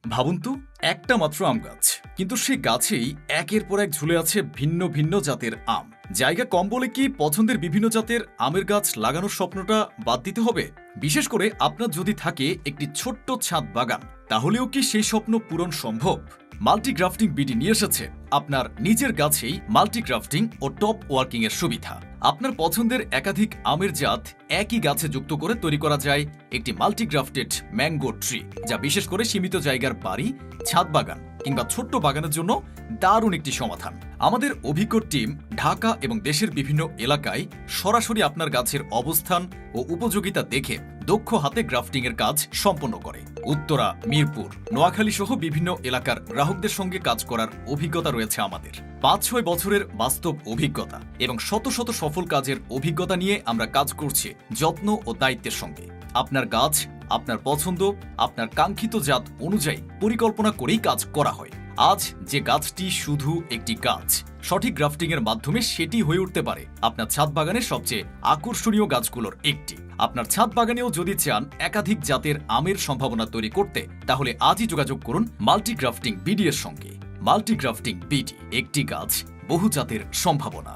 ভাবুন তো, একটা মাত্র আম গাছ, কিন্তু সেই গাছেই একের পর এক ঝুলে আছে ভিন্ন ভিন্ন জাতের আম। জায়গা কম বলে কি পছন্দের বিভিন্ন জাতের আমের গাছ লাগানোর স্বপ্নটা বাদ দিতে হবে? বিশেষ করে আপনার যদি থাকে একটি ছোট্ট ছাদ বাগান, তাহলেও কি সেই স্বপ্ন পূরণ সম্ভব? মাল্টিগ্রাফটিং বিডি নিয়ে এসেছে আপনার নিজের গাছেই মাল্টিগ্রাফটিং ও টপ ওয়ার্কিং এর সুবিধা। আপনার পছন্দের একাধিক আমের জাত একই গাছে যুক্ত করে তৈরি করা যায় একটি মাল্টিগ্রাফটেড ম্যাঙ্গো ট্রি, যা বিশেষ করে সীমিত জায়গার বাড়ি, ছাদ বাগান কিংবা ছোট্ট বাগানের জন্য দারুণ একটি সমাধান। আমাদের অভিজ্ঞ টিম ঢাকা এবং দেশের বিভিন্ন এলাকায় সরাসরি আপনার গাছের অবস্থান ও উপযোগিতা দেখে দক্ষ হাতে গ্রাফটিং এর কাজ সম্পন্ন করে। উত্তরা, মিরপুর, নোয়াখালী সহ বিভিন্ন এলাকার গ্রাহকদের সঙ্গে কাজ করার অভিজ্ঞতা রয়েছে আমাদের। ৫-৬ বছরের বাস্তব অভিজ্ঞতা এবং শত শত সফল কাজের অভিজ্ঞতা নিয়ে আমরা কাজ করছি যত্ন ও দায়িত্বের সঙ্গে। আপনার গাছ, আপনার পছন্দ, আপনার কাঙ্ক্ষিত জাত অনুযায়ী পরিকল্পনা করেই কাজ করা হয়। আজ যে গাছটি শুধু একটি গাছ, সঠিক গ্রাফটিং এর মাধ্যমে সেটি হয়ে উঠতে পারে আপনার ছাদ বাগানের সবচেয়ে আকর্ষণীয় গাছগুলোর একটি। আপনার ছাদ বাগানেও যদি চান একাধিক জাতের আমের সম্ভাবনা তৈরি করতে, তাহলে আজই যোগাযোগ করুন মাল্টিগ্রাফটিং বিডি এর সঙ্গে। মাল্টিগ্রাফটিং বিডি, একটি গাছ, বহু জাতের সম্ভাবনা।